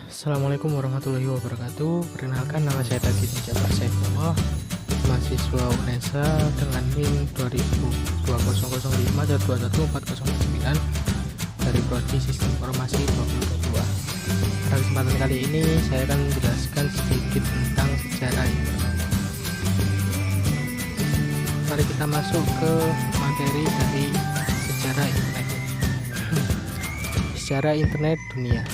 Assalamualaikum warahmatullahi wabarakatuh. Perkenalkan, nama saya Tagih Jabar Saifullah, mahasiswa UNESA dengan NIM 2005 dan 21409 dari Prodi Sistem Informasi 2022. Pada kesempatan kali ini saya akan menjelaskan sedikit tentang sejarah internet. Mari kita masuk ke materi dari sejarah internet. Sejarah internet dunia.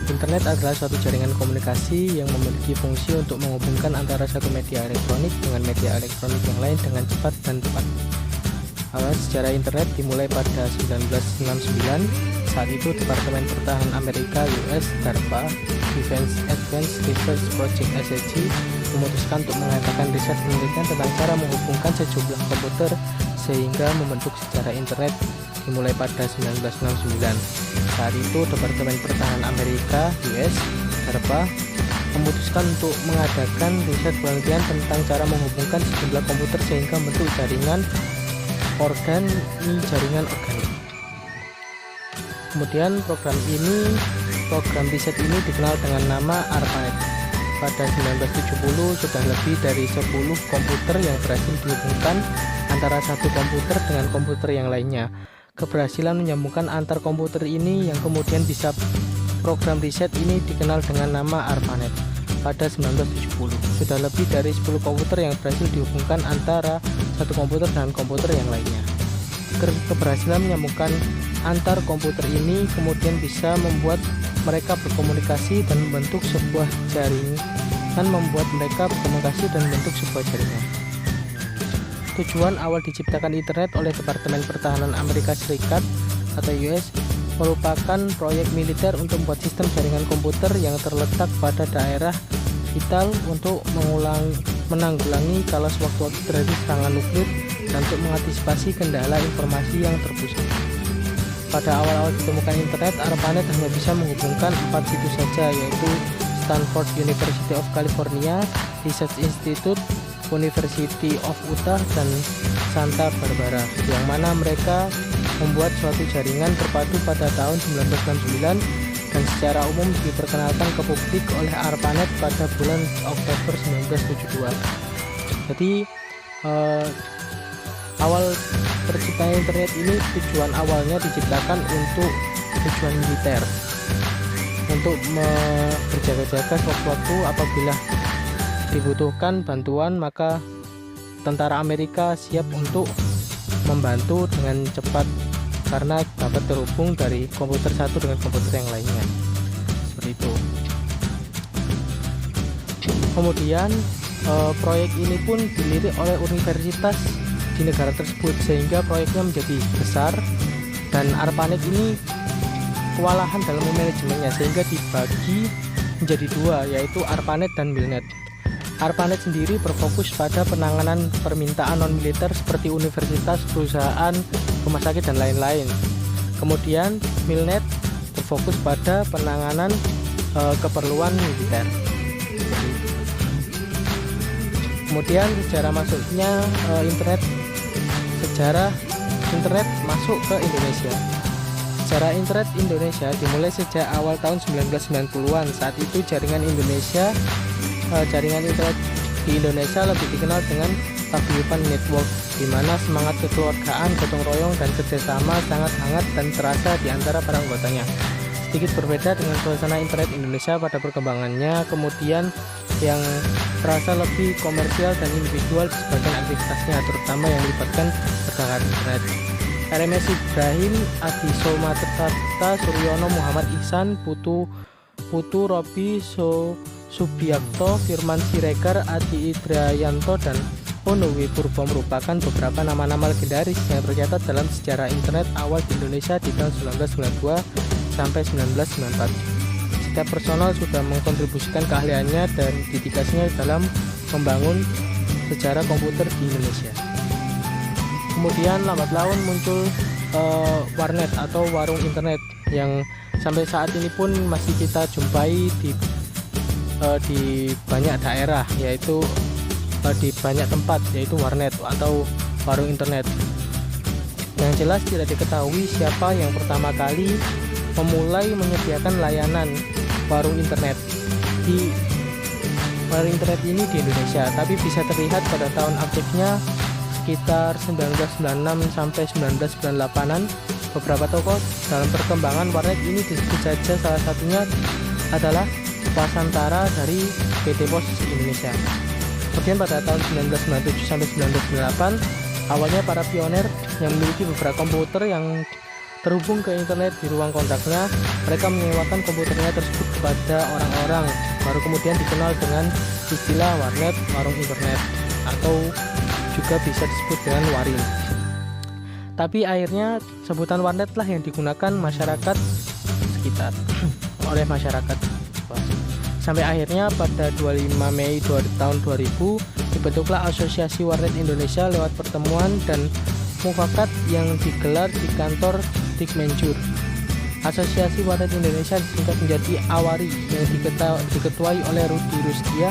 Internet adalah suatu jaringan komunikasi yang memiliki fungsi untuk menghubungkan antara satu media elektronik dengan media elektronik yang lain dengan cepat dan tepat. Awal sejarah internet dimulai pada 1969. Saat itu Departemen Pertahanan Amerika (US) DARPA Defense Advanced Research Project (SAG) memutuskan untuk mengadakan riset penelitian tentang cara menghubungkan sejumlah komputer sehingga membentuk sejarah internet dimulai pada 1969. Saat itu Departemen Pertahanan Amerika (US) DARPA memutuskan untuk mengadakan riset penelitian tentang cara menghubungkan sejumlah komputer sehingga membentuk jaringan organik. Kemudian program riset ini dikenal dengan nama ARPANET. Pada 1970 sudah lebih dari 10 komputer yang berhasil dihubungkan antara satu komputer dengan komputer yang lainnya. Keberhasilan menyambungkan antar komputer ini yang kemudian bisa program riset ini dikenal dengan nama ARPANET. Pada 1970 sudah lebih dari 10 komputer yang berhasil dihubungkan antara satu komputer dengan komputer yang lainnya. Keberhasilan menyambungkan antar komputer ini kemudian bisa membuat mereka berkomunikasi dan membentuk sebuah jaringan. Tujuan awal diciptakan internet oleh Departemen Pertahanan Amerika Serikat atau US merupakan proyek militer untuk membuat sistem jaringan komputer yang terletak pada daerah vital untuk menanggulangi kalau sewaktu-waktu terjadi serangan nuklir dan untuk mengantisipasi kendala informasi yang terpusat. Pada awal-awal ditemukan internet, ARPANET hanya bisa menghubungkan 4 situs saja, yaitu Stanford University of California, Research Institute, University of Utah, dan Santa Barbara, yang mana mereka membuat suatu jaringan terpadu pada tahun 1969 dan secara umum diperkenalkan ke publik oleh ARPANET pada bulan Oktober 1972. Jadi awal terciptanya internet ini tujuan awalnya diciptakan untuk tujuan militer, untuk berjaga-jaga sewaktu-waktu apabila dibutuhkan bantuan, maka tentara Amerika siap untuk membantu dengan cepat karena dapat terhubung dari komputer satu dengan komputer yang lainnya. Seperti itu. Kemudian proyek ini pun dilirik oleh universitas di negara tersebut sehingga proyeknya menjadi besar, dan ARPANET ini kewalahan dalam manajemennya sehingga dibagi menjadi dua, yaitu ARPANET dan MILNET. ARPANET sendiri berfokus pada penanganan permintaan non-militer seperti universitas, perusahaan, rumah sakit, dan lain-lain. Kemudian MILNET berfokus pada penanganan keperluan militer. Kemudian sejarah masuknya sejarah internet masuk ke Indonesia. Sejarah internet Indonesia dimulai sejak awal tahun 1990-an. Saat itu jaringan internet di Indonesia lebih dikenal dengan paguyuban network, di mana semangat kekeluargaan, gotong royong, dan kerjasama sangat hangat dan terasa di antara para anggotanya. Sedikit berbeda dengan suasana internet Indonesia pada perkembangannya, kemudian yang terasa lebih komersial dan individual di sebagian aktivitasnya, terutama yang melibatkan perdagangan internet. RMS Ibrahim, Adi Somaterta, Suryono, Muhammad Ihsan, Putu Robi, Subiakto, Firman Siregar, Adi Idrayanto, dan Onowi Purbo merupakan beberapa nama-nama legendaris yang tercatat dalam sejarah internet awal di Indonesia di tahun 1992 sampai 1994. Setiap personal sudah mengkontribusikan keahliannya dan dedikasinya dalam membangun sejarah komputer di Indonesia. Kemudian lambat laun muncul warnet atau warung internet yang sampai saat ini pun masih kita jumpai di banyak daerah, yaitu di banyak tempat, yaitu warnet atau warung internet. Yang jelas tidak diketahui siapa yang pertama kali memulai menyediakan layanan warung internet ini di Indonesia, tapi bisa terlihat pada tahun aktifnya sekitar 1996 sampai 1998-an. Beberapa tokoh dalam perkembangan warnet ini disebut saja, salah satunya adalah Wasantara dari PT Pos Indonesia. Kemudian pada tahun 1997 sampai 1998, awalnya para pionir yang memiliki beberapa komputer yang terhubung ke internet di ruang kontaknya, mereka menyewakan komputernya tersebut kepada orang-orang, baru kemudian dikenal dengan istilah warnet, warung internet, atau juga bisa disebut dengan waring. Tapi akhirnya sebutan warnet lah yang digunakan masyarakat sekitar oleh masyarakat. Sampai akhirnya pada 25 Mei tahun 2000 dibentuklah Asosiasi Warnet Indonesia lewat pertemuan dan mufakat yang digelar di kantor Dikmenjur. Asosiasi Warnet Indonesia disingkat menjadi AWARI yang diketuai oleh Rudi Rusdia,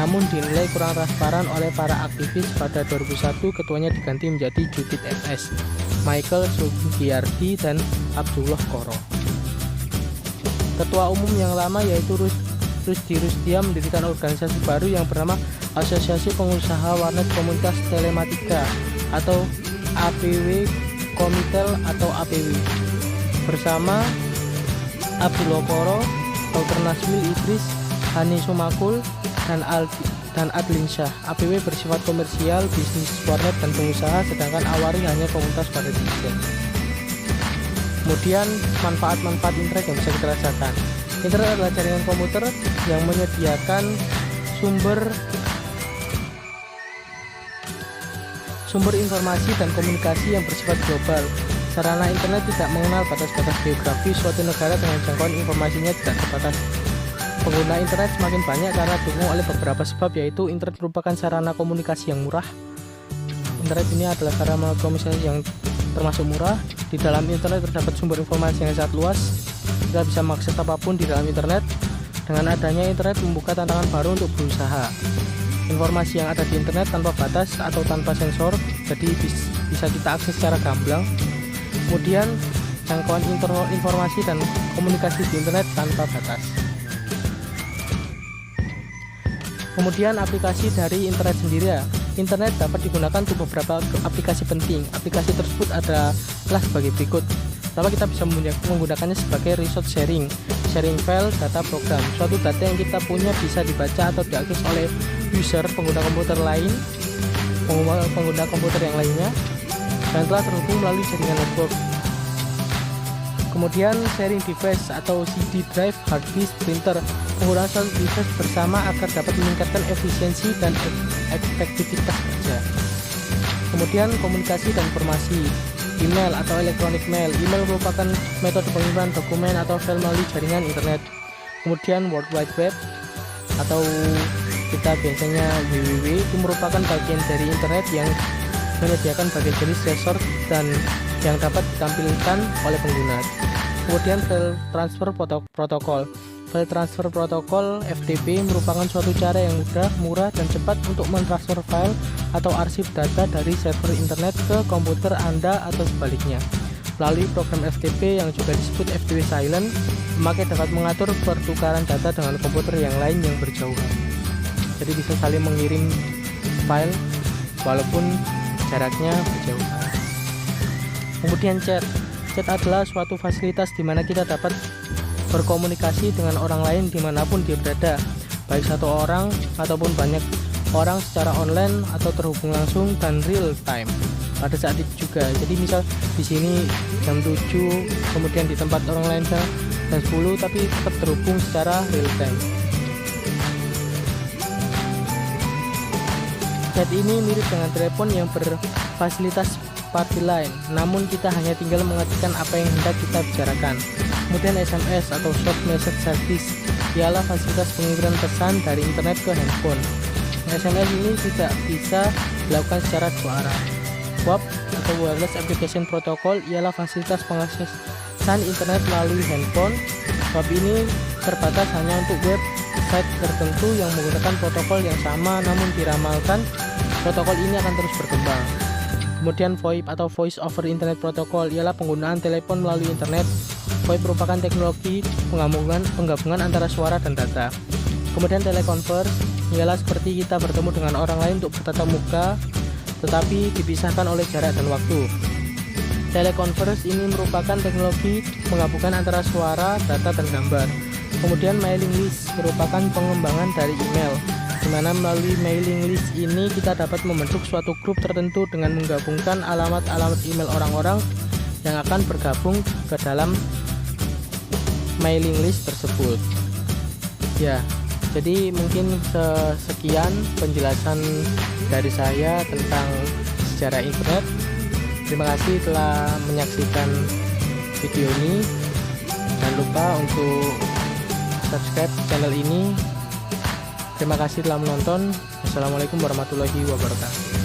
namun dinilai kurang transparan oleh para aktivis. Pada 2001 ketuanya diganti menjadi Judith MS, Michael Sugiyardi, dan Abdullah Koro. Ketua umum yang lama yaitu Rudi Rusdia mendirikan organisasi baru yang bernama Asosiasi Pengusaha Warnet Komunitas Telematika atau APW Komitel atau APW bersama Abdullah Koro, Dr. Naswil Idris, Hani Sumakul, dan Adlin Syah. APW bersifat komersial, bisnis warnet dan pengusaha, sedangkan AWARI hanya komunitas pada digital. Kemudian manfaat-manfaat internet yang bisa kita rasakan. Internet adalah jaringan komputer yang menyediakan sumber informasi dan komunikasi yang bersifat global. Sarana internet tidak mengenal batas-batas geografi. Suatu negara dengan jangkauan informasinya tidak terbatas. Pengguna internet semakin banyak karena didukung oleh beberapa sebab, yaitu internet merupakan sarana komunikasi yang murah. Internet ini adalah sarana komunikasi yang termasuk murah. Di dalam internet terdapat sumber informasi yang sangat luas. Kita bisa mengakses apapun di dalam internet. Dengan adanya internet membuka tantangan baru untuk berusaha. Informasi yang ada di internet tanpa batas atau tanpa sensor, jadi bisa kita akses secara gamblang. Kemudian jangkauan informasi dan komunikasi di internet tanpa batas. Kemudian aplikasi dari internet sendiri. Internet dapat digunakan untuk beberapa aplikasi penting. Aplikasi tersebut adalah sebagai berikut. Pertama, kita bisa menggunakannya sebagai resource sharing file data program. Suatu data yang kita punya bisa dibaca atau diakses oleh user, pengguna komputer yang lainnya, dan telah terhubung melalui jaringan network. Kemudian sharing device atau CD drive, hard disk, printer. Penggunaan suatu device bersama agar dapat meningkatkan efisiensi dan efektivitas kerja. Kemudian komunikasi dan informasi. Email atau electronic mail. Email merupakan metode pengiriman dokumen atau file melalui jaringan internet. Kemudian World Wide Web atau kita biasanya www, itu merupakan bagian dari internet yang menyediakan bagian jenis resource dan yang dapat ditampilkan oleh pengguna. Kemudian file transfer protokol. File transfer protokol FTP merupakan suatu cara yang mudah, murah, dan cepat untuk mentransfer file atau arsip data dari server internet ke komputer Anda atau sebaliknya. Melalui program FTP yang juga disebut FTP Silent, pemakai dapat mengatur pertukaran data dengan komputer yang lain yang berjauhan. Jadi bisa saling mengirim file walaupun jaraknya berjauhan. Kemudian chat adalah suatu fasilitas di mana kita dapat berkomunikasi dengan orang lain dimanapun dia berada, baik satu orang ataupun banyak orang secara online atau terhubung langsung dan real time pada saat itu juga. Jadi misal di sini jam 7, kemudian di tempat orang lain jam 10, tapi tetap terhubung secara real time. Chat ini mirip dengan telepon yang berfasilitas party line, namun kita hanya tinggal mengetikkan apa yang hendak kita bicarakan. Kemudian SMS atau Short Message Service ialah fasilitas pengiriman pesan dari internet ke handphone. SMS ini tidak bisa dilakukan secara dua arah. WAP atau Wireless Application Protocol ialah fasilitas pengaksesan internet melalui handphone. WAP ini terbatas hanya untuk website tertentu yang menggunakan protokol yang sama, namun diramalkan protokol ini akan terus berkembang. Kemudian VoIP atau Voice over Internet Protocol ialah penggunaan telepon melalui internet VoIP merupakan teknologi penggabungan antara suara dan data. Kemudian teleconference ialah seperti kita bertemu dengan orang lain untuk bertatap muka, tetapi dipisahkan oleh jarak dan waktu. Teleconference ini merupakan teknologi penggabungan antara suara, data, dan gambar. Kemudian mailing list merupakan pengembangan dari email, di mana melalui mailing list ini kita dapat membentuk suatu grup tertentu dengan menggabungkan alamat-alamat email orang-orang yang akan bergabung ke dalam mailing list tersebut. Ya, jadi mungkin sekian penjelasan dari saya tentang sejarah internet. Terima kasih telah menyaksikan video ini. Jangan lupa untuk subscribe channel ini. Terima kasih telah menonton. Wassalamualaikum warahmatullahi wabarakatuh.